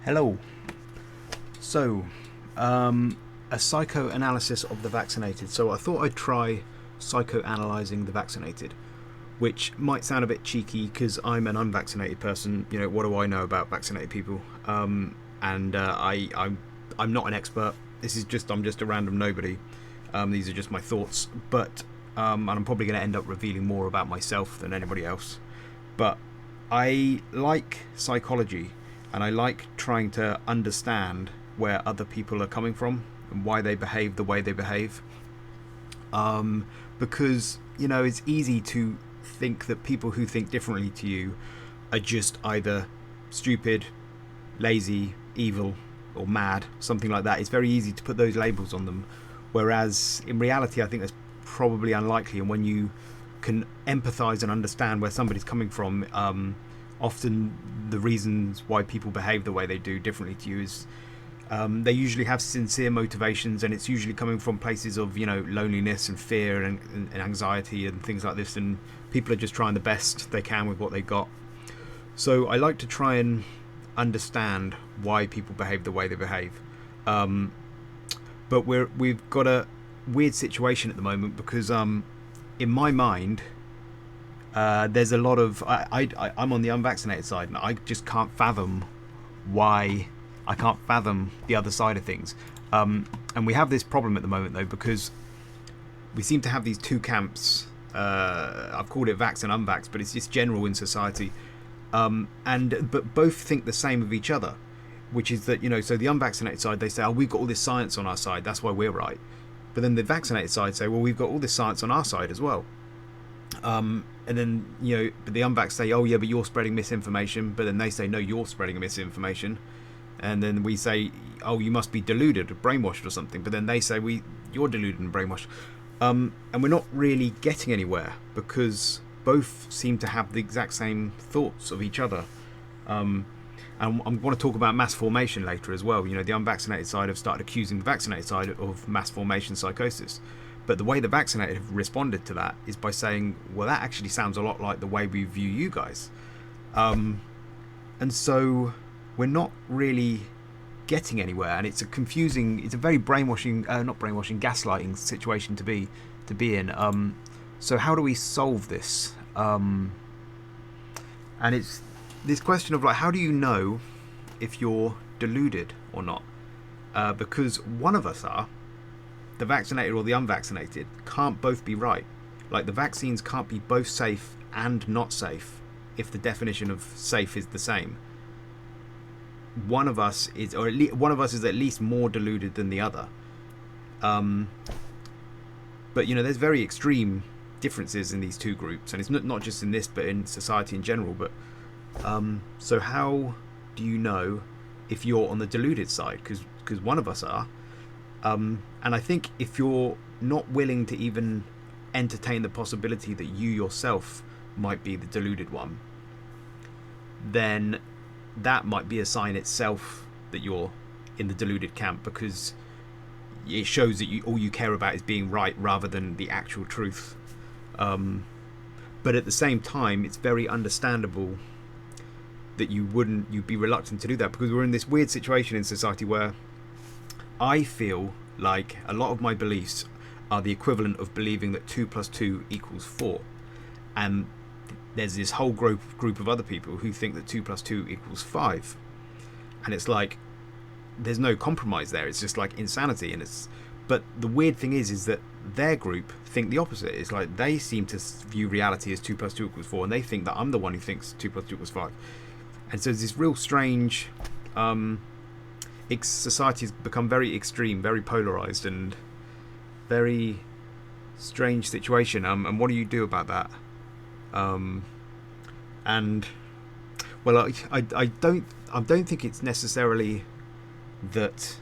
Hello. So, a psychoanalysis of the vaccinated. So I thought I'd try psychoanalyzing the vaccinated, which might sound a bit cheeky because I'm an unvaccinated person. You know, what do I know about vaccinated people? I'm not an expert. I'm just a random nobody. These are just my thoughts, but and I'm probably going to end up revealing more about myself than anybody else. But I like psychology, and I like trying to understand where other people are coming from and why they behave the way they behave. Because, you know, it's easy to think that people who think differently to you are just either stupid, lazy, evil, or mad, something like that. It's very easy to put those labels on them. Whereas in reality, I think that's probably unlikely. And when you can empathize and understand where somebody's coming from, often the reasons why people behave the way they do differently to you is they usually have sincere motivations, and it's usually coming from places of, you know, loneliness and fear and anxiety and things like this, and people are just trying the best they can with what they got. So I like to try and understand why people behave the way they behave, but we've got a weird situation at the moment because in my mind there's a lot of I'm on the unvaccinated side, and I just can't fathom why. I can't fathom the other side of things. And we have this problem at the moment, though, because we seem to have these two camps. I've called it vax and unvax, but it's just general in society. But both think the same of each other, which is that, you know, so the unvaccinated side, they say, oh, we've got all this science on our side, that's why we're right. But then the vaccinated side say, well, we've got all this science on our side as well. And then, you know, but the unvax say, oh, yeah, but you're spreading misinformation. But then they say, no, you're spreading misinformation. And then we say, oh, you must be deluded or brainwashed or something. But then they say, you're deluded and brainwashed. And we're not really getting anywhere because both seem to have the exact same thoughts of each other. And I want to talk about mass formation later as well. You know, the unvaccinated side have started accusing the vaccinated side of mass formation psychosis. But the way the vaccinated have responded to that is by saying, well, that actually sounds a lot like the way we view you guys. And so we're not really getting anywhere, and it's a very gaslighting situation to be in. So how do we solve this? And it's this question of, like, how do you know if you're deluded or not? Because one of us are, the vaccinated or the unvaccinated, can't both be right. Like, the vaccines can't be both safe and not safe if the definition of safe is the same. One of us is at least more deluded than the other. But, you know, there's very extreme differences in these two groups, and it's not just in this, but in society in general. But so how do you know if you're on the deluded side? Because one of us are. And I think if you're not willing to even entertain the possibility that you yourself might be the deluded one, then that might be a sign itself that you're in the deluded camp, because it shows that all you care about is being right rather than the actual truth. But at the same time, it's very understandable that you'd be reluctant to do that, because we're in this weird situation in society where I feel like a lot of my beliefs are the equivalent of believing that 2 + 2 = 4, and there's this whole group of other people who think that 2 + 2 = 5, and it's like there's no compromise there. It's just like insanity. But the weird thing is that their group think the opposite. It's like they seem to view reality as 2 + 2 = 4, and they think that I'm the one who thinks 2 + 2 = 5. And so there's this real strange society has become very extreme, very polarized, and very strange situation. And what do you do about that? And well, I don't think it's necessarily that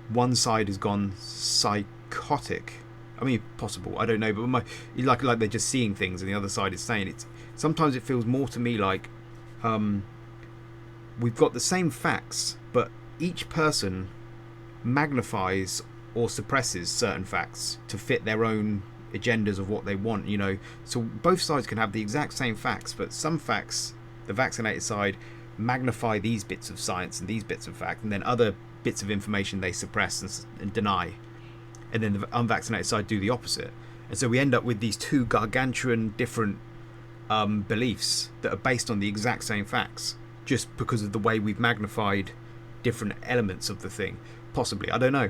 one side has gone psychotic. I mean, possible, I don't know, but like they're just seeing things and the other side is saying it. Sometimes it feels more to me like we've got the same facts, but each person magnifies or suppresses certain facts to fit their own agendas of what they want, you know. So both sides can have the exact same facts, but some facts, the vaccinated side magnify these bits of science and these bits of fact, and then other bits of information they suppress and deny, and then the unvaccinated side do the opposite. And so we end up with these two gargantuan different beliefs that are based on the exact same facts, just because of the way we've magnified different elements of the thing. Possibly, I don't know.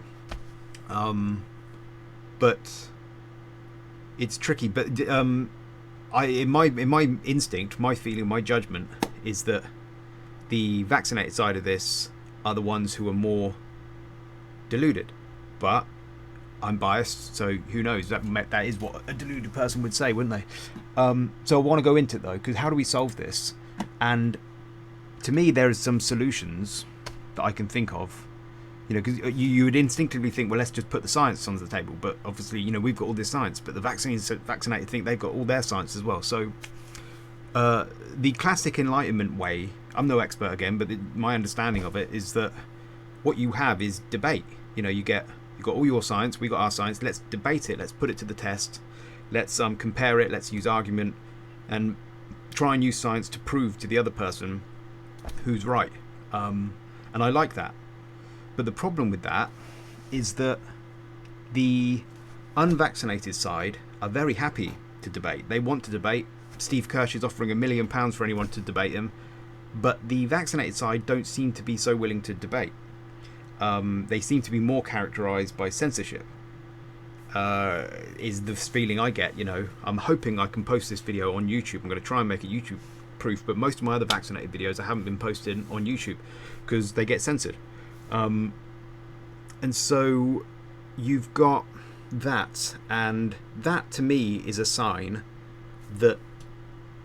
But it's tricky. But in my instinct, my feeling, my judgment is that the vaccinated side of this are the ones who are more deluded. But I'm biased, so who knows? That is what a deluded person would say, wouldn't they? So I want to go into it though, because how do we solve this? And to me, there are some solutions that I can think of. You know, because you would instinctively think, well, let's just put the science on the table. But obviously, you know, we've got all this science, but the vaccinated think they've got all their science as well. So the classic Enlightenment way, I'm no expert again, but my understanding of it is that what you have is debate. You know, you've got all your science, we got our science, let's debate it, let's put it to the test, let's compare it, let's use argument, and try and use science to prove to the other person who's right. And I like that. But the problem with that is that the unvaccinated side are very happy to debate. They want to debate. Steve Kirsch is offering £1 million for anyone to debate him. But the vaccinated side don't seem to be so willing to debate. They seem to be more characterised by censorship. Is the feeling I get. You know, I'm hoping I can post this video on YouTube. I'm going to try and make it YouTube proof. But most of my other vaccinated videos I haven't been posted on YouTube because they get censored. And so you've got that, and that to me is a sign that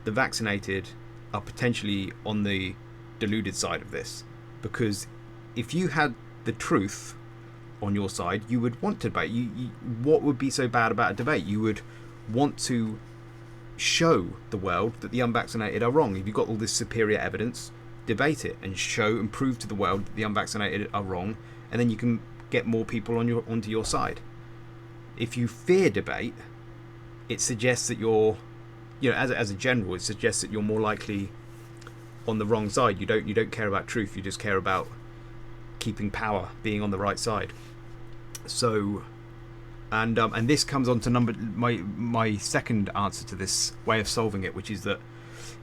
the vaccinated are potentially on the deluded side of this, because if you had the truth on your side, you would want to debate. What would be so bad about a debate? You would want to show the world that the unvaccinated are wrong. If you've got all this superior evidence, debate it and show and prove to the world that the unvaccinated are wrong, and then you can get more people onto your side. If you fear debate, it suggests that you're, you know, as a general, it suggests that you're more likely on the wrong side. You don't care about truth. You just care about keeping power, being on the right side. So, and this comes on to my second answer to this way of solving it, which is that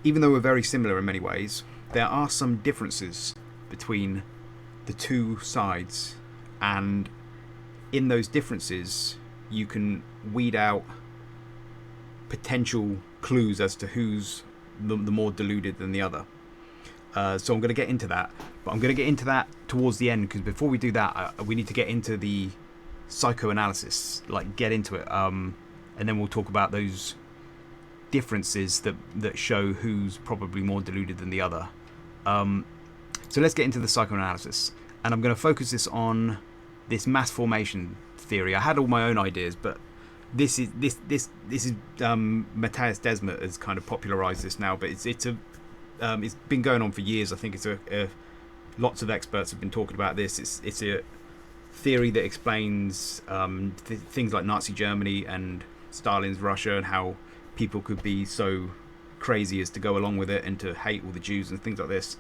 even though we're very similar in many ways, there are some differences between the two sides, and in those differences you can weed out potential clues as to who's the more deluded than the other. So I'm going to get into that, but I'm going to get into that towards the end, because before we do that, we need to get into the psychoanalysis, like get into it, and then we'll talk about those differences that show who's probably more deluded than the other. So let's get into the psychoanalysis, and I'm going to focus this on this mass formation theory. I had all my own ideas, but this is Matthias Desmet has kind of popularized this now, but it's been going on for years. I think lots of experts have been talking about this. It's a theory that explains things like Nazi Germany and Stalin's Russia, and how people could be so crazy as to go along with it and to hate all the Jews and things like this.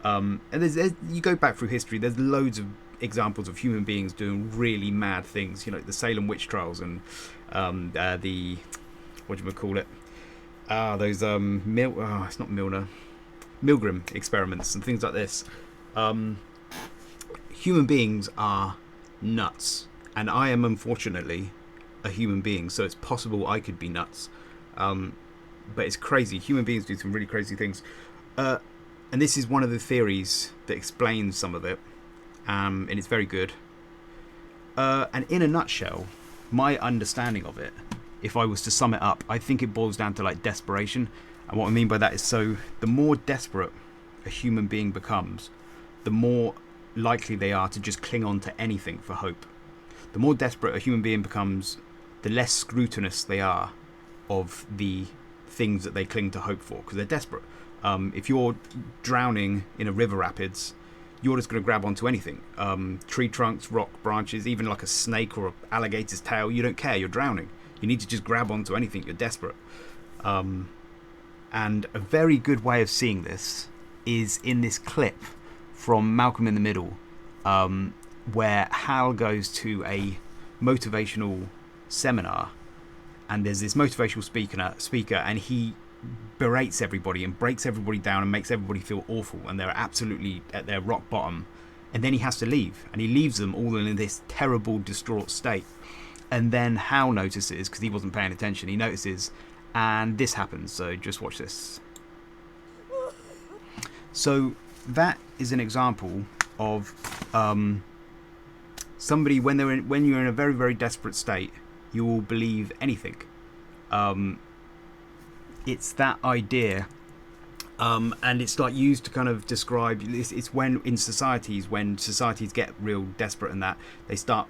And you go back through history, there's loads of examples of human beings doing really mad things. You know, the Salem witch trials and the those it's not Milner, Milgram experiments and things like this. Human beings are nuts, and I am unfortunately a human being, so it's possible I could be nuts. But it's crazy. Human beings do some really crazy things. And this is one of the theories that explains some of it. And it's very good. And in a nutshell, my understanding of it, if I was to sum it up, I think it boils down to like desperation. And what I mean by that is, so the more desperate a human being becomes, the more likely they are to just cling on to anything for hope. The more desperate a human being becomes, the less scrutinous they are of the things that they cling to hope for, because they're desperate. If you're drowning in a river rapids, you're just going to grab onto anything. Tree trunks, rock branches, even like a snake or an alligator's tail. You don't care, you're drowning. You need to just grab onto anything, you're desperate. And a very good way of seeing this is in this clip from Malcolm in the Middle, where Hal goes to a motivational seminar, and there's this motivational speaker, and he berates everybody and breaks everybody down and makes everybody feel awful, and they're absolutely at their rock bottom. And then he has to leave, and he leaves them all in this terrible, distraught state. And then Hal notices, because he wasn't paying attention, he notices, and this happens. So just watch this. So that is an example of somebody when you're in a very, very desperate state, you will believe anything. It's that idea. And it's like used to kind of describe, it's when in societies, when societies get real desperate and that, they start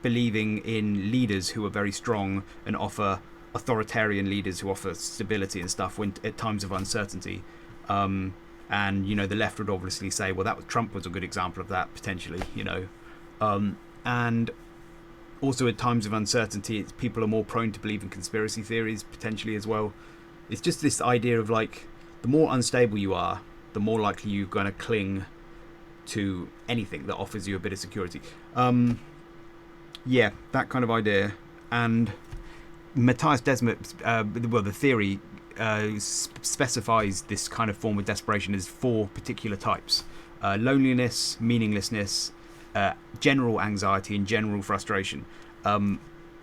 believing in leaders who are very strong and offer authoritarian leaders who offer stability and stuff when at times of uncertainty. And, you know, the left would obviously say, well, Trump was a good example of that, potentially, you know. And also at times of uncertainty, people are more prone to believe in conspiracy theories, potentially as well. It's just this idea of like, the more unstable you are, the more likely you're going to cling to anything that offers you a bit of security. Yeah, that kind of idea. And Matthias Desmet, the theory specifies this kind of form of desperation as 4 particular types: loneliness, meaninglessness, general anxiety, and general frustration.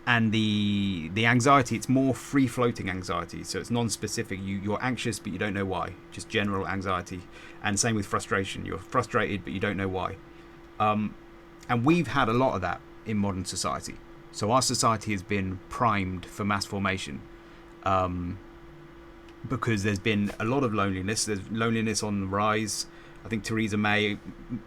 And the anxiety, it's more free-floating anxiety, so it's non-specific. You're anxious, but you don't know why. Just general anxiety. And same with frustration. You're frustrated, but you don't know why. And we've had a lot of that in modern society. So our society has been primed for mass formation, because there's been a lot of loneliness. There's loneliness on the rise. I think Theresa May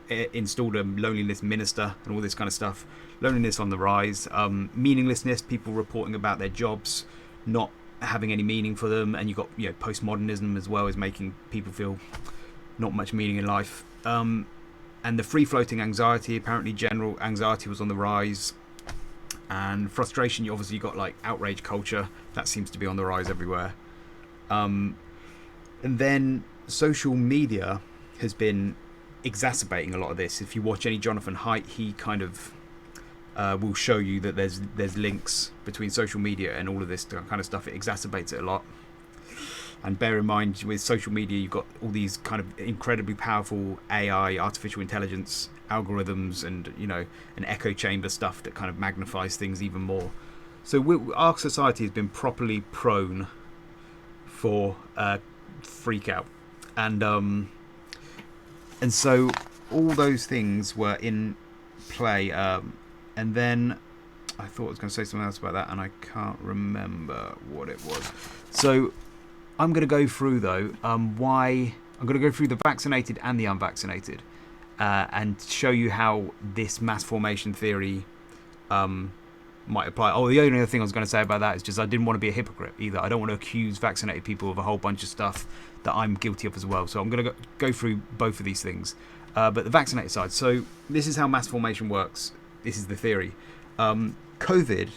installed a loneliness minister and all this kind of stuff. Loneliness on the rise. Meaninglessness, people reporting about their jobs not having any meaning for them. And you've got, you know, postmodernism as well, as making people feel not much meaning in life. And the free-floating anxiety, apparently general anxiety was on the rise. And frustration, you obviously got like outrage culture. That seems to be on the rise everywhere. And then social media has been exacerbating a lot of this. If you watch any Jonathan Haidt, he kind of will show you that there's links between social media and all of this kind of stuff. It exacerbates it a lot. And bear in mind, with social media, you've got all these kind of incredibly powerful AI, artificial intelligence algorithms, and, you know, an echo chamber stuff that kind of magnifies things even more. So our society has been properly prone for freak out, and so all those things were in play, and then I thought I was going to say something else about that, and I can't remember what it was. So I'm going to go through, though, why I'm going to go through the vaccinated and the unvaccinated, and show you how this mass formation theory might apply. Oh, the only other thing I was going to say about that is just I didn't want to be a hypocrite either. I don't want to accuse vaccinated people of a whole bunch of stuff that I'm guilty of as well. So I'm going to go through both of these things. But the vaccinated side. So this is how mass formation works. This is the theory. COVID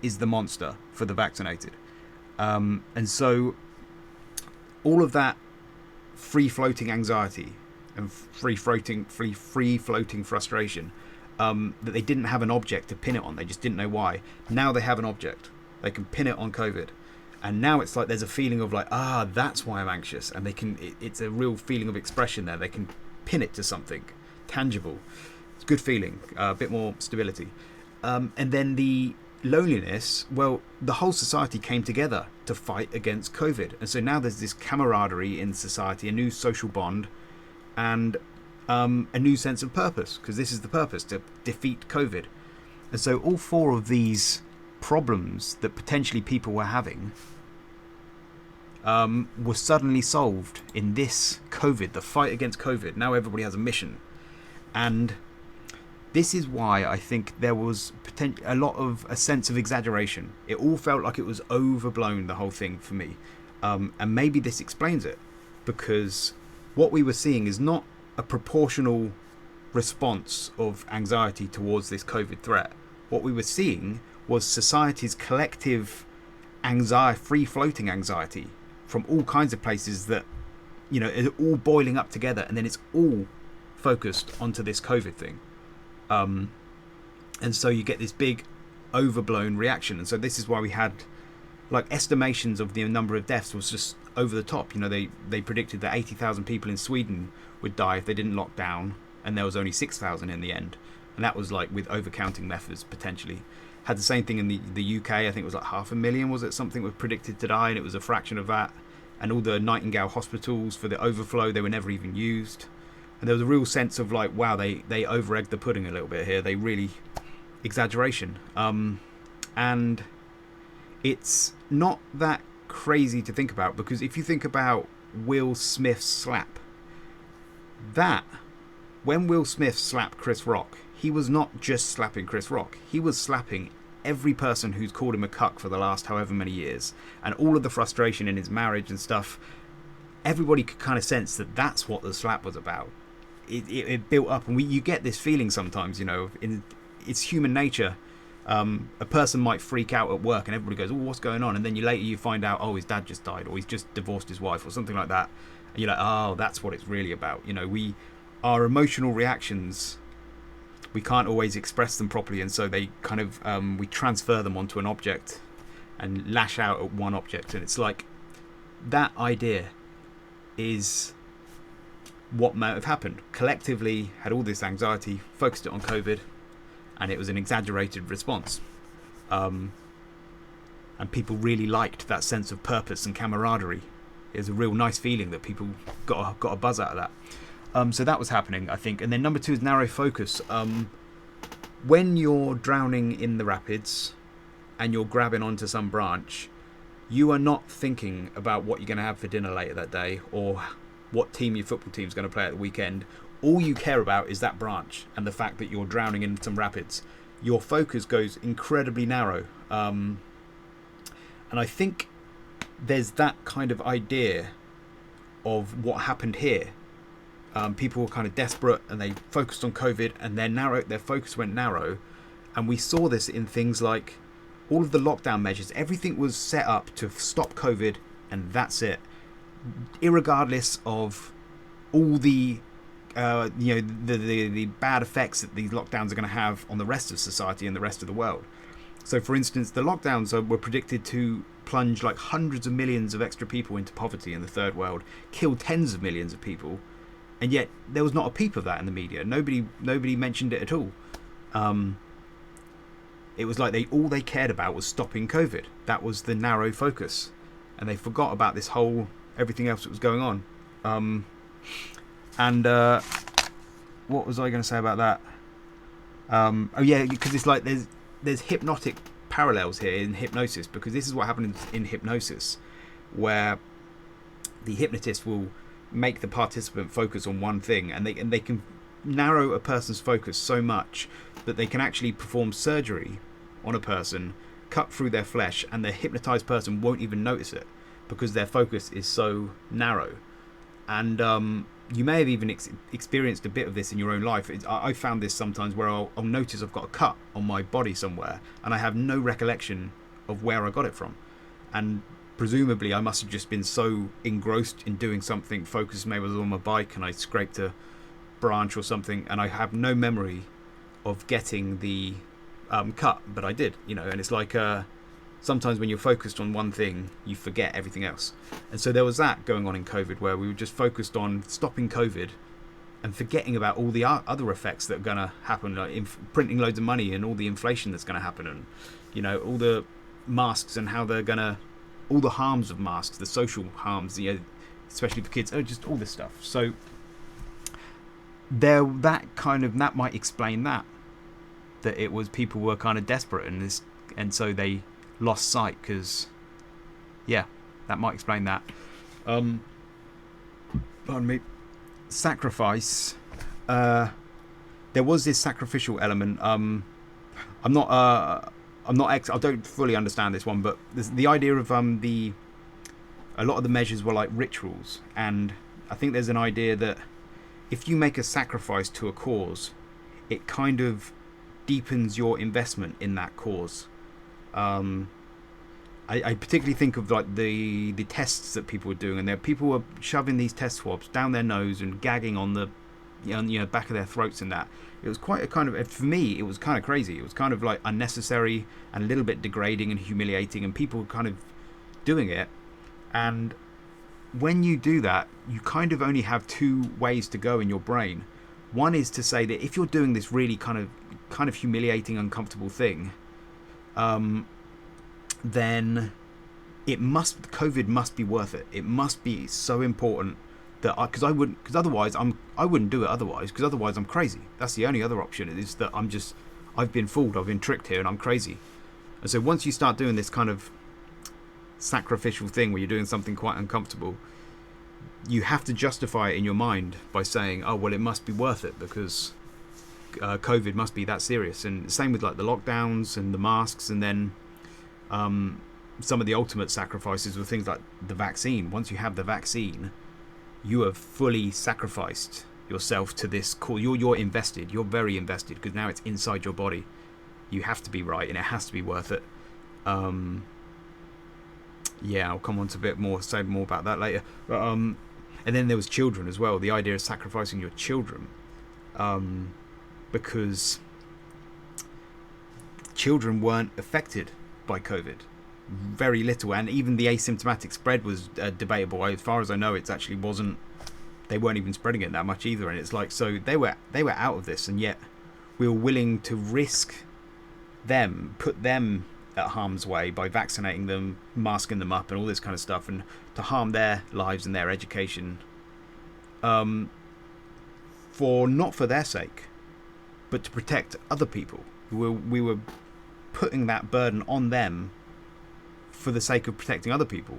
is the monster for the vaccinated. And so all of that free-floating anxiety and free-floating frustration, that they didn't have an object to pin it on. They just didn't know why. Now they have an object. They can pin it on COVID. And now it's like there's a feeling of like, that's why I'm anxious. And it's a real feeling of expression there. They can pin it to something tangible. It's a good feeling, a bit more stability. And then the loneliness, well, the whole society came together to fight against COVID. And so now there's this camaraderie in society, a new social bond, and a new sense of purpose, because this is the purpose, to defeat COVID. And so all 4 of these problems that potentially people were having were suddenly solved in this COVID, the fight against COVID. Now everybody has a mission. And this is why I think there was a lot of a sense of exaggeration. It all felt like it was overblown, the whole thing, for me. And maybe this explains it, because what we were seeing is not a proportional response of anxiety towards this COVID threat. What we were seeing was society's collective anxiety, free-floating anxiety from all kinds of places that it's all boiling up together, and then it's all focused onto this COVID thing. And so you get this big overblown reaction. And so this is why we had like estimations of the number of deaths was just over the top. They predicted that 80,000 people in Sweden would die if they didn't lock down, and there was only 6,000 in the end. And that was like with overcounting methods potentially. Had the same thing in the UK. I think it was like 500,000, was it, something was predicted to die, and it was a fraction of that. And all the Nightingale hospitals for the overflow, they were never even used. And there was a real sense of like, wow, they over-egged the pudding a little bit here. They really exaggeration. And it's not that crazy to think about, because if you think about Will Smith's slap, when Will Smith slapped Chris Rock, he was not just slapping Chris Rock, he was slapping every person who's called him a cuck for the last however many years, and all of the frustration in his marriage and stuff. Everybody could kind of sense that that's what the slap was about. It built up, and you get this feeling sometimes, it's human nature. A person might freak out at work and everybody goes, oh, what's going on? And then later you find out, oh, his dad just died, or he's just divorced his wife, or something like that. And you're like, oh, that's what it's really about. Our emotional reactions, we can't always express them properly, and so they kind of we transfer them onto an object and lash out at one object. And it's like that idea is what might have happened. Collectively had all this anxiety, focused it on COVID, and it was an exaggerated response. And people really liked that sense of purpose and camaraderie. It was a real nice feeling that people got a buzz out of that. So that was happening, I think. And then number 2 is narrow focus. When you're drowning in the rapids and you're grabbing onto some branch, you are not thinking about what you're going to have for dinner later that day, or what team your football team's going to play at the weekend. All you care about is that branch and the fact that you're drowning in some rapids. Your focus goes incredibly narrow. And I think there's that kind of idea of what happened here. People were kind of desperate, and they focused on COVID, and their focus went narrow. And we saw this in things like all of the lockdown measures. Everything was set up to stop COVID, and that's it, irregardless of all the the bad effects that these lockdowns are going to have on the rest of society and the rest of the world. So, for instance, the lockdowns were predicted to plunge like hundreds of millions of extra people into poverty in the third world, kill tens of millions of people, and yet there was not a peep of that in the media. Nobody mentioned it at all. It was like all they cared about was stopping COVID. That was the narrow focus, and they forgot about this whole everything else that was going on. And what was I going to say about that? Oh yeah, because it's like there's hypnotic parallels here in hypnosis, because this is what happens in hypnosis, where the hypnotist will make the participant focus on one thing, and they can narrow a person's focus so much that they can actually perform surgery on a person, cut through their flesh, and the hypnotized person won't even notice it because their focus is so narrow. And you may have even experienced a bit of this in your own life. I found this sometimes where I'll notice I've got a cut on my body somewhere, and I have no recollection of where I got it from. And presumably I must have just been so engrossed in doing something focused. Maybe I was on my bike and I scraped a branch or something, and I have no memory of getting the cut, but I did, and it's like sometimes when you're focused on one thing, you forget everything else. And so there was that going on in COVID, where we were just focused on stopping COVID and forgetting about all the other effects that are going to happen, like printing loads of money and all the inflation that's going to happen, and all the masks and how they're going to, all the harms of masks, the social harms, especially for kids, just all this stuff. So that might explain that it was people were kind of desperate, and so they lost sight, because that might explain that. Pardon me. Sacrifice. There was this sacrificial element. I don't fully understand this one, but the idea of a lot of the measures were like rituals, and I think there's an idea that if you make a sacrifice to a cause, it kind of deepens your investment in that cause. I particularly think of like the tests that people were doing, and people were shoving these test swabs down their nose and gagging on the back of their throats and that. It was quite a kind of, for me, it was kind of crazy. It was kind of like unnecessary and a little bit degrading and humiliating, and people were kind of doing it. And when you do that, you kind of only have two ways to go in your brain. One is to say that if you're doing this really kind of humiliating, uncomfortable thing, then COVID must be worth it. It must be so important that because otherwise I wouldn't do it otherwise, because otherwise I'm crazy. That's the only other option, is that I've been fooled, I've been tricked here, and I'm crazy. And so once you start doing this kind of sacrificial thing where you're doing something quite uncomfortable, you have to justify it in your mind by saying, oh well, it must be worth it because COVID must be that serious. And same with like the lockdowns and the masks, and then some of the ultimate sacrifices were things like the vaccine. Once you have the vaccine, you have fully sacrificed yourself to this cause. You're invested. You're very invested, because now it's inside your body. You have to be right, and it has to be worth it. Yeah, I'll come on to say more about that later. But, and then there was children as well. The idea of sacrificing your children, because children weren't affected by COVID. Very little, and even the asymptomatic spread was debatable. As far as I know, it actually wasn't. They weren't even spreading it that much either. And it's like, so they were out of this, and yet we were willing to risk them, put them at harm's way by vaccinating them, masking them up, and all this kind of stuff, and to harm their lives and their education, not for their sake, but to protect other people. We were putting that burden on them for the sake of protecting other people.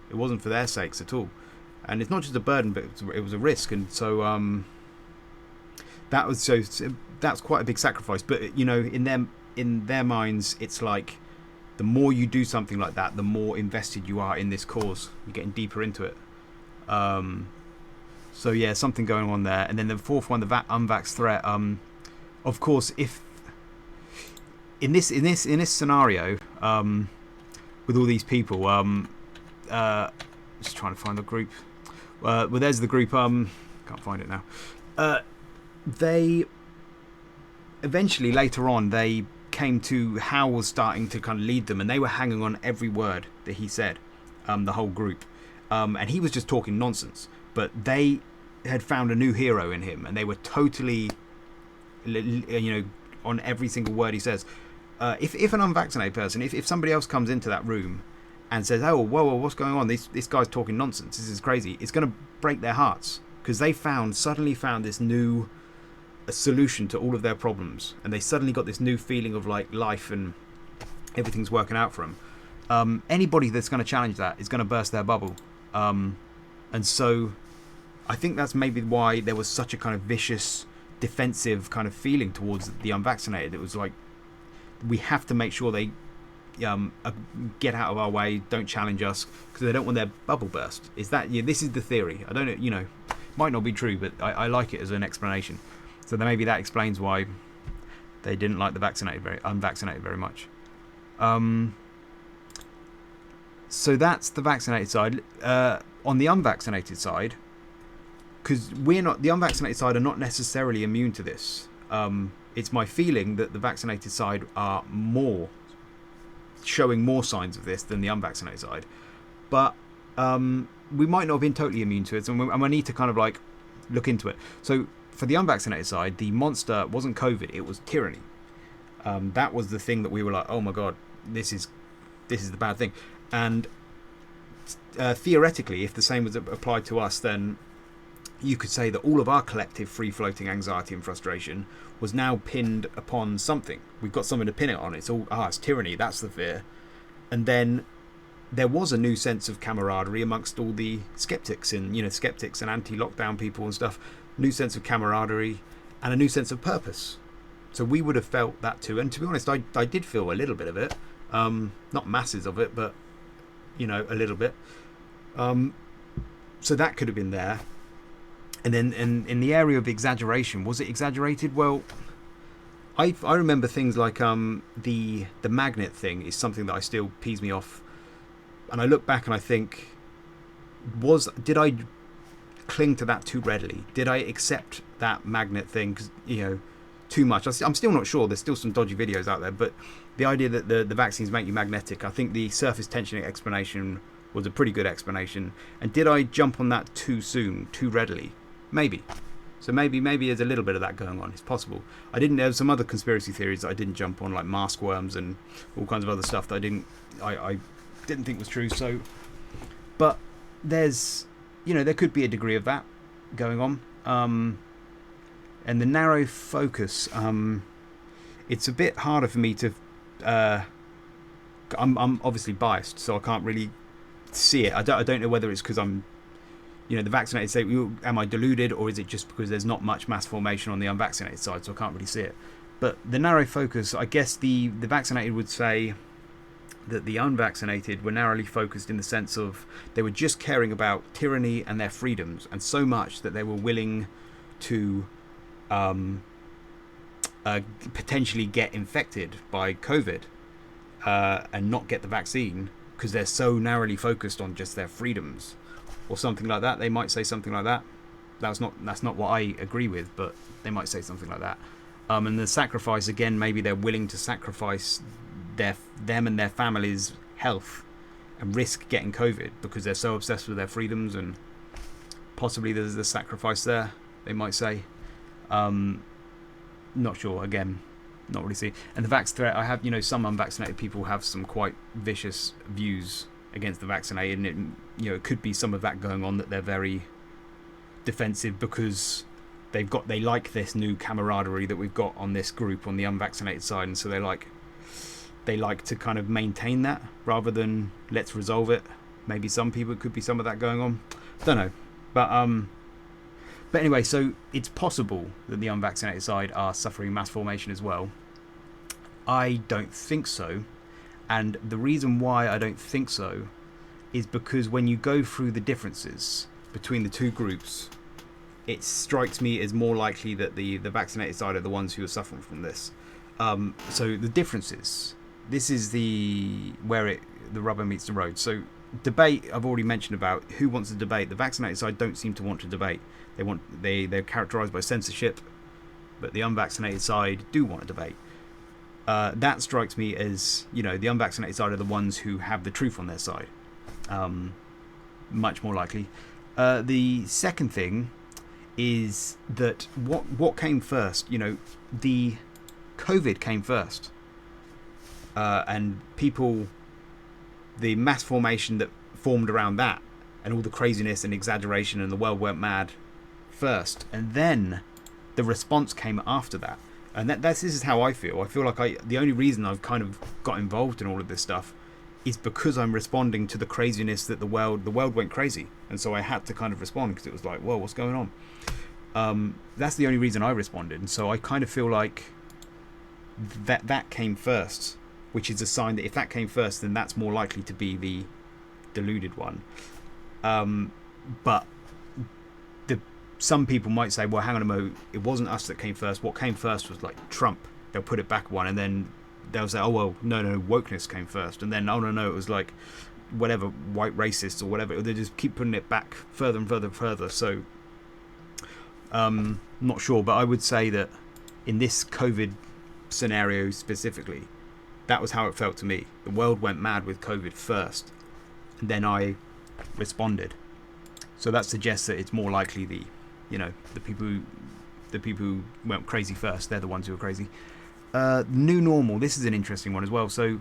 It wasn't for their sakes at all. And it's not just a burden, but it was a risk. And so that's quite a big sacrifice. But in their minds, it's like the more you do something like that, the more invested you are in this cause. You're getting deeper into it. So yeah, something going on there. And then the fourth one, the UNVAX threat. Of course, if in this scenario, with all these people, just trying to find the group. Well, there's the group. Can't find it now. They eventually, later on, they came to Hal was starting to kind of lead them, and they were hanging on every word that he said. The whole group, and he was just talking nonsense. But they had found a new hero in him, and they were totally, on every single word he says. If an unvaccinated person, if somebody else comes into that room and says, oh, whoa, what's going on? This guy's talking nonsense. This is crazy. It's going to break their hearts, because they suddenly found this new solution to all of their problems, and they suddenly got this new feeling of like life and everything's working out for them. Anybody that's going to challenge that is going to burst their bubble. And so I think that's maybe why there was such a kind of vicious, defensive kind of feeling towards the unvaccinated. It was like, we have to make sure they get out of our way, don't challenge us, because they don't want their bubble burst. Is that, this is the theory. I don't know, might not be true, but I like it as an explanation. So then maybe that explains why they didn't like the unvaccinated very much. So that's the vaccinated side. On the unvaccinated side, because the unvaccinated side are not necessarily immune to this. It's my feeling that the vaccinated side are showing more signs of this than the unvaccinated side. But we might not have been totally immune to it, and we need to kind of like look into it. So for the unvaccinated side, the monster wasn't COVID, it was tyranny. That was the thing that we were like, oh my god, this is the bad thing. And theoretically, if the same was applied to us, then you could say that all of our collective free-floating anxiety and frustration was now pinned upon something. We've got something to pin it on. It's all, it's tyranny, that's the fear. And then there was a new sense of camaraderie amongst all the skeptics and anti-lockdown people and stuff. New sense of camaraderie and a new sense of purpose. So we would have felt that too. And to be honest, I did feel a little bit of it. Not masses of it, but a little bit. So that could have been there. And then in the area of exaggeration, was it exaggerated? Well, I remember things like the magnet thing is something that I still pees me off And I look back and I think, did I cling to that too readily? Did I accept that magnet thing, too much? I'm still not sure. There's still some dodgy videos out there, but the idea that the vaccines make you magnetic, I think the surface tension explanation was a pretty good explanation. And did I jump on that too soon, too readily? Maybe. So maybe there's a little bit of that going on. It's possible. There was some other conspiracy theories that I didn't jump on, like mask worms and all kinds of other stuff that I didn't think was true. So, but there's, there could be a degree of that going on. And the narrow focus, it's a bit harder for me to. I'm obviously biased, so I can't really see it. I don't know whether it's because I'm, the vaccinated say, am I deluded, or is it just because there's not much mass formation on the unvaccinated side, so I can't really see it. But the narrow focus, I guess the vaccinated would say that the unvaccinated were narrowly focused in the sense of they were just caring about tyranny and their freedoms, and so much that they were willing to potentially get infected by COVID and not get the vaccine because they're so narrowly focused on just their freedoms, or something like that. They might say something like that. That's not what I agree with, but they might say something like that. And the sacrifice, again, maybe they're willing to sacrifice them and their families' health and risk getting COVID because they're so obsessed with their freedoms, and possibly there's a sacrifice there, they might say. Not sure, again, not really see. And the vax threat, I have, some unvaccinated people have some quite vicious views against the vaccinated, and it could be some of that going on, that they're very defensive because they like this new camaraderie that we've got on this group on the unvaccinated side, and so they like to kind of maintain that rather than let's resolve it. Maybe some people, it could be some of that going on. Don't know, but anyway, so it's possible that the unvaccinated side are suffering mass formation as well. I don't think so, and the reason why I don't think so is because when you go through the differences between the two groups, it strikes me as more likely that the vaccinated side are the ones who are suffering from this. So the differences. This is where the rubber meets the road. So debate, I've already mentioned about who wants to debate. The vaccinated side don't seem to want to debate. They're characterised by censorship, but the unvaccinated side do want to debate. That strikes me as, the unvaccinated side are the ones who have the truth on their side. Much more likely. The second thing is that what came first? The COVID came first. And the mass formation that formed around that, and all the craziness and exaggeration, and the world went mad first, and then the response came after that. And this is how I feel. I feel like the only reason I've kind of got involved in all of this stuff is because I'm responding to the craziness that the world went crazy, and so I had to kind of respond because it was like, whoa, what's going on? That's the only reason I responded, and so I kind of feel like that came first, which is a sign that if that came first, then that's more likely to be the deluded one. But some people might say, well, hang on a moment, it wasn't us that came first. What came first was like Trump. They'll put it back one, and then they'll say, oh, well, no, wokeness came first. And then, oh, no, it was like whatever, white racists or whatever. They just keep putting it back further and further and further. So, not sure, but I would say that in this COVID scenario specifically, that was how it felt to me. The world went mad with COVID first, and then I responded. So that suggests that it's more likely the people who went crazy first, they're the ones who are crazy. New normal. This is an interesting one as well. So,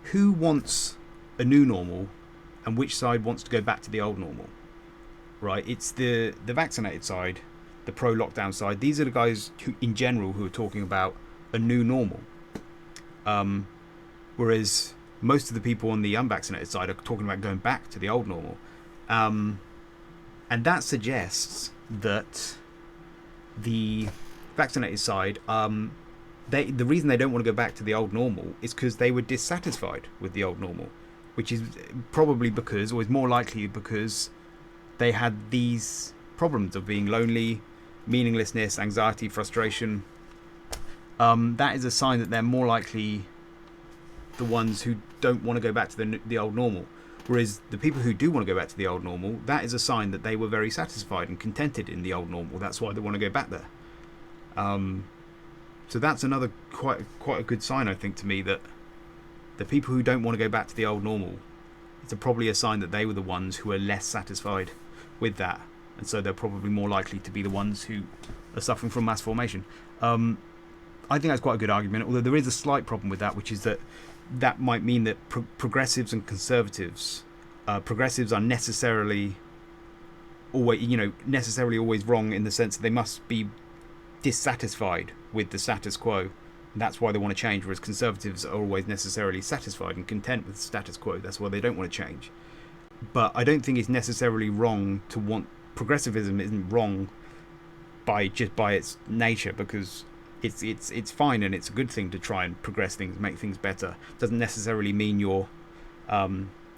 who wants a new normal, and which side wants to go back to the old normal? Right? It's the vaccinated side, the pro-lockdown side. These are the guys who, in general, who are talking about a new normal. Whereas most of the people on the unvaccinated side are talking about going back to the old normal. And that suggests that the vaccinated side, the reason they don't want to go back to the old normal is because they were dissatisfied with the old normal, which is probably because, or is more likely because, they had these problems of being lonely, meaninglessness, anxiety, frustration. That is a sign that they're more likely the ones who don't want to go back to the old normal. Whereas the people who do want to go back to the old normal, that is a sign that they were very satisfied and contented in the old normal. That's why they want to go back there. So that's another quite a good sign, I think, to me, that the people who don't want to go back to the old normal, it's probably a sign that they were the ones who are less satisfied with that, and so they're probably more likely to be the ones who are suffering from mass formation. I think that's quite a good argument, although there is a slight problem with that, which is that might mean that progressives and conservatives, progressives are necessarily always wrong, in the sense that they must be dissatisfied with the status quo. That's why they want to change, whereas conservatives are always necessarily satisfied and content with the status quo. That's why they don't want to change. But I don't think it's necessarily wrong to want... Progressivism isn't wrong by its nature, because it's fine and it's a good thing to try and progress things, make things better. It doesn't necessarily mean you're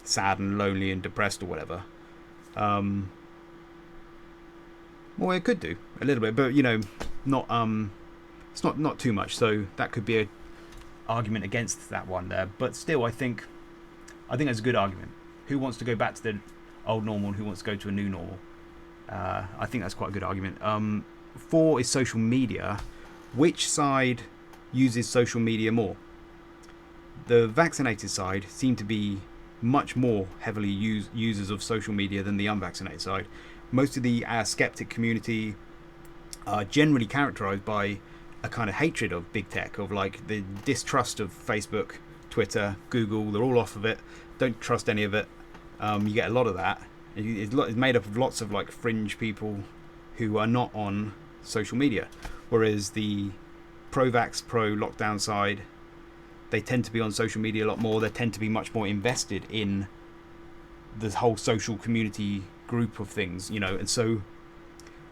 sad and lonely and depressed or whatever. Well, it could do a little bit, but not it's not too much. So that could be an argument against that one there. But still, I think that's a good argument. Who wants to go back to the old normal and who wants to go to a new normal? I think that's quite a good argument. 4 is social media. Which side uses social media more? The vaccinated side seem to be much more heavily users of social media than the unvaccinated side. Most of the skeptic community are generally characterized by a kind of hatred of big tech, of like the distrust of Facebook, Twitter, Google. They're all off of it. Don't trust any of it. You get a lot of that. It's made up of lots of like fringe people who are not on social media. Whereas the pro-vax, pro-lockdown side, they tend to be on social media a lot more. They tend to be much more invested in the whole social community group of things, and so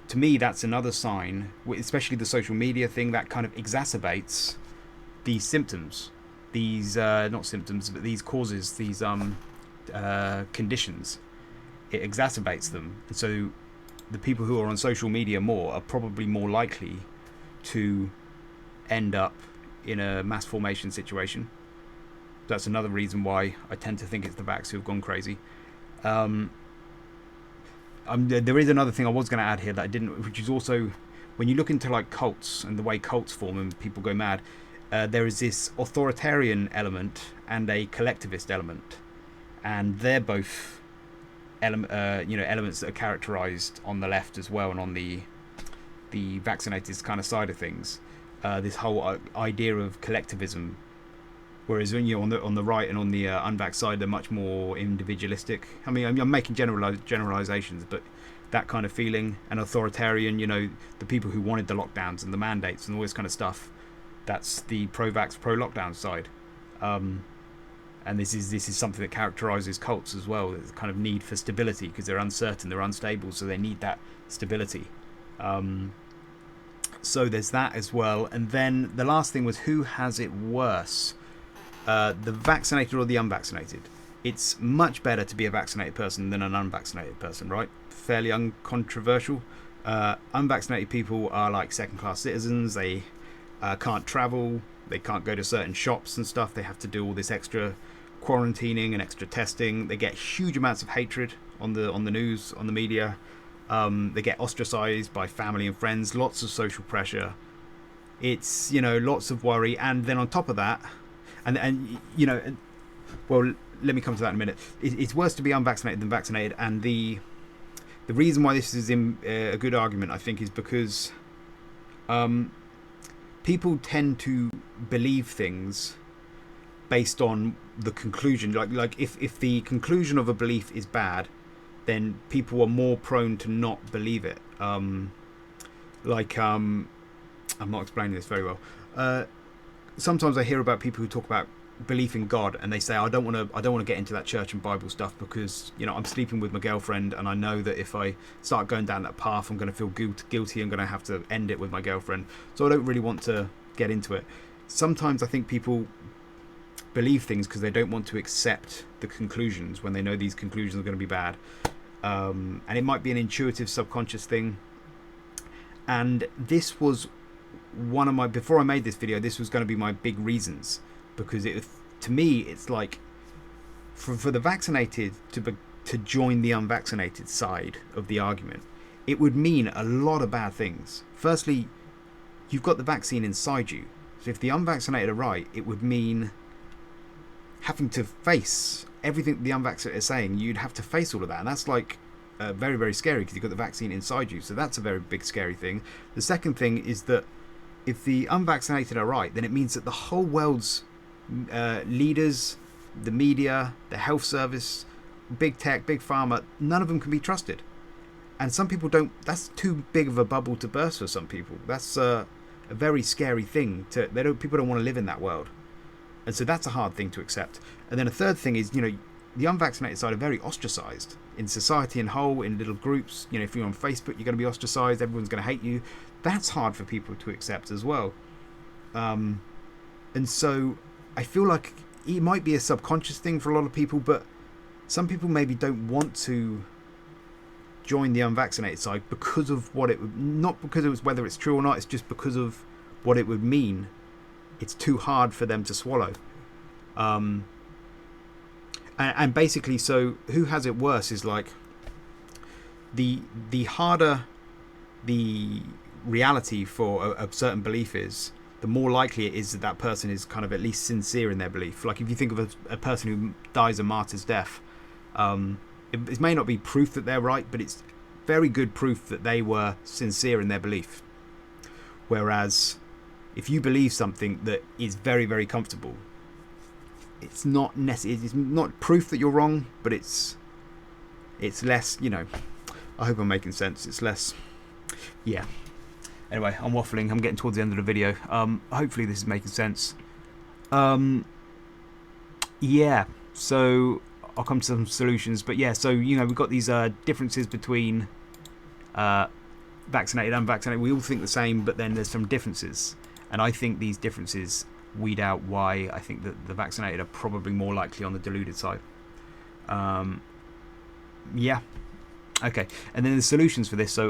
to me that's another sign, especially the social media thing, that kind of exacerbates these symptoms, these not symptoms, but these causes, these conditions. It exacerbates them, and so the people who are on social media more are probably more likely to end up in a mass formation situation. That's another reason why I tend to think it's the vax who have gone crazy. There is another thing I was going to add here that I didn't, which is also when you look into like cults and the way cults form and people go mad, there is this authoritarian element and a collectivist element, and they're both elements that are characterized on the left as well, and on the vaccinated kind of side of things. This whole idea of collectivism, whereas when you're on the right and on the unvax side, they're much more individualistic. I mean, I'm making generalizations, but that kind of feeling, and authoritarian, the people who wanted the lockdowns and the mandates and all this kind of stuff, that's the pro-vax, pro-lockdown side. And this is something that characterizes cults as well. There's a kind of need for stability because they're uncertain, they're unstable, so they need that stability. So there's that as well. And then the last thing was, who has it worse? The vaccinated or the unvaccinated? It's much better to be a vaccinated person than an unvaccinated person, right? Fairly uncontroversial. Unvaccinated people are like second-class citizens. They can't travel. They can't go to certain shops and stuff. They have to do all this extra quarantining and extra testing. They get huge amounts of hatred on the news, on the media. They get ostracized by family and friends. Lots of social pressure. It's lots of worry, and then on top of that, well, let me come to that in a minute. It's worse to be unvaccinated than vaccinated, and the reason why this is a good argument, I think, is because people tend to believe things based on the conclusion. Like if the conclusion of a belief is bad, then people are more prone to not believe it. I'm not explaining this very well. Sometimes I hear about people who talk about belief in God, and they say, I don't want to get into that church and Bible stuff because I'm sleeping with my girlfriend, and I know that if I start going down that path, I'm going to feel guilty. I'm going to have to end it with my girlfriend, so I don't really want to get into it. Sometimes I think people believe things because they don't want to accept the conclusions when they know these conclusions are going to be bad, and it might be an intuitive subconscious thing. And this was one of my, before I made this video, this was going to be my big reasons, because to me, it's like for the vaccinated to join the unvaccinated side of the argument, it would mean a lot of bad things. Firstly, you've got the vaccine inside you. So if the unvaccinated are right, it would mean having to face everything the unvaccinated are saying. You'd have to face all of that. And that's like very, very scary because you've got the vaccine inside you. So that's a very big, scary thing. The second thing is that if the unvaccinated are right, then it means that the whole world's leaders, the media, the health service, big tech, big pharma, none of them can be trusted. And some people don't. That's too big of a bubble to burst for some people. That's a very scary thing. People don't want to live in that world. And so that's a hard thing to accept. And then a third thing is, the unvaccinated side are very ostracized in society in whole, in little groups. If you're on Facebook, you're going to be ostracized. Everyone's going to hate you. That's hard for people to accept as well. And so I feel like it might be a subconscious thing for a lot of people, but some people maybe don't want to join the unvaccinated side because of what it would, not because it was whether it's true or not, it's just because of what it would mean. It's too hard for them to swallow. And basically, so who has it worse is like the harder the reality for a certain belief is, the more likely it is that that person is kind of at least sincere in their belief. Like if you think of a person who dies a martyr's death, it may not be proof that they're right, but it's very good proof that they were sincere in their belief. Whereas if you believe something that is very, very comfortable, it's not necessarily, it's not proof that you're wrong, but it's less, I hope I'm making sense. It's less, yeah. Anyway, I'm waffling. I'm getting towards the end of the video. Hopefully this is making sense. Yeah, so I'll come to some solutions. But yeah, so, we've got these differences between vaccinated and unvaccinated. We all think the same, but then there's some differences. And I think these differences weed out why I think that the vaccinated are probably more likely on the deluded side. Yeah. Okay, and then the solutions for this. So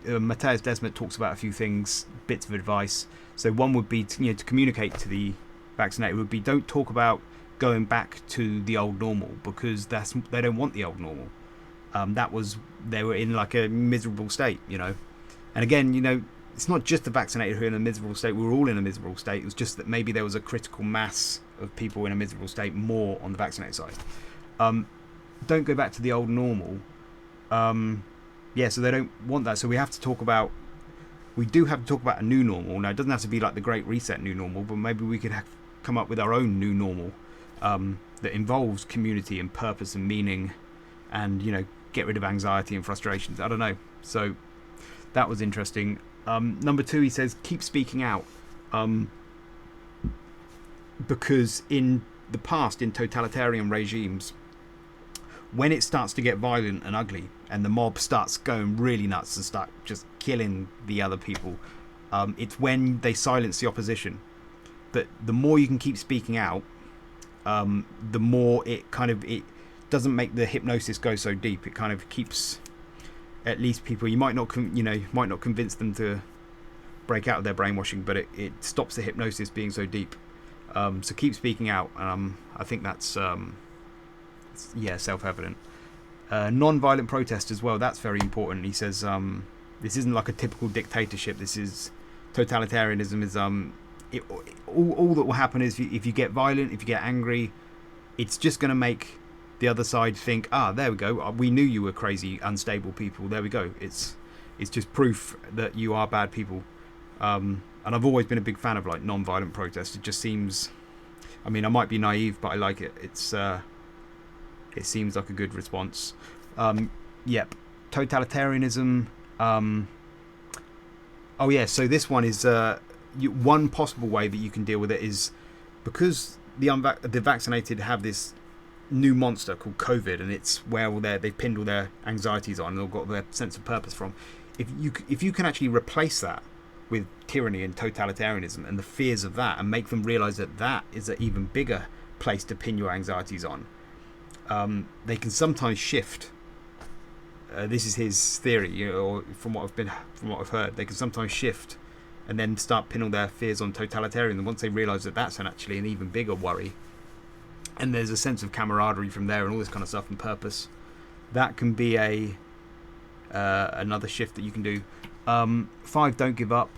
Matthias Desmet talks about a few things, bits of advice. So one would be to communicate to the vaccinated would be, don't talk about going back to the old normal, because they don't want the old normal. They were in like a miserable state, And again, it's not just the vaccinated who are in a miserable state. We were all in a miserable state. It was just that maybe there was a critical mass of people in a miserable state more on the vaccinated side. Don't go back to the old normal. Yeah, so they don't want that. So we do have to talk about a new normal. Now, it doesn't have to be like the Great Reset new normal, but maybe we could come up with our own new normal that involves community and purpose and meaning, and get rid of anxiety and frustrations. I don't know. So that was interesting. Number 2, he says, keep speaking out, because in the past, in totalitarian regimes, when it starts to get violent and ugly and the mob starts going really nuts and start just killing the other people, it's when they silence the opposition. But the more you can keep speaking out, the more it doesn't make the hypnosis go so deep. It kind of keeps at least people, you might not convince them to break out of their brainwashing, but it stops the hypnosis being so deep. So keep speaking out. I think that's self-evident. Non-violent protest as well, that's very important. He says this isn't like a typical dictatorship. This is totalitarianism. Is all that will happen is if you get violent, if you get angry, it's just going to make the other side think, there we go, we knew you were crazy, unstable people, there we go. It's just proof that you are bad people. And I've always been a big fan of like non-violent protest. It just seems, I might be naive, but I like it. It seems like a good response. Yep. Totalitarianism. So this one is one possible way that you can deal with it is because the vaccinated have this new monster called COVID, and it's where they've pinned all their anxieties on and they've got their sense of purpose from. If you can actually replace that with tyranny and totalitarianism and the fears of that, and make them realize that is an even bigger place to pin your anxieties on, they can sometimes shift. This is his theory, or from what I've heard, they can sometimes shift and then start pinning their fears on totalitarianism. Once they realise that that's actually an even bigger worry, and there's a sense of camaraderie from there and all this kind of stuff and purpose. That can be another shift that you can do. 5, don't give up.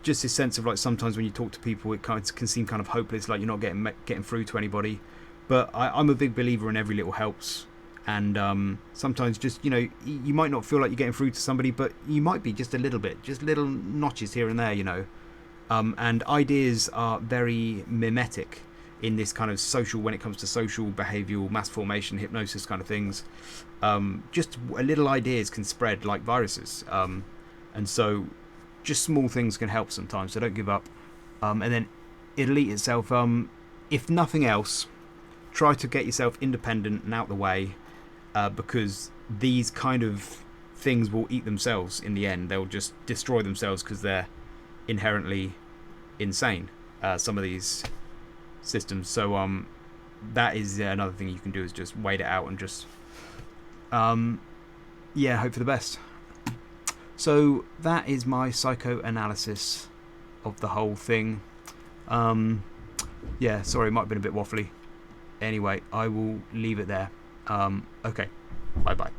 Just this sense of like sometimes when you talk to people, it can seem kind of hopeless, like you're not getting through to anybody. But I'm a big believer in every little helps. And sometimes just, you might not feel like you're getting through to somebody, but you might be just a little bit, just little notches here and there, and ideas are very mimetic in this kind of social, when it comes to social, behavioural, mass formation, hypnosis kind of things. Just little ideas can spread like viruses. And so just small things can help sometimes, so don't give up. And then it'll eat itself. If nothing else, try to get yourself independent and out the way, because these kind of things will eat themselves in the end. They'll just destroy themselves because they're inherently insane, some of these systems. So that is another thing you can do, is just wait it out and just hope for the best. So that is my psychoanalysis of the whole thing. Sorry, it might have been a bit waffly. Anyway, I will leave it there. Okay, bye bye.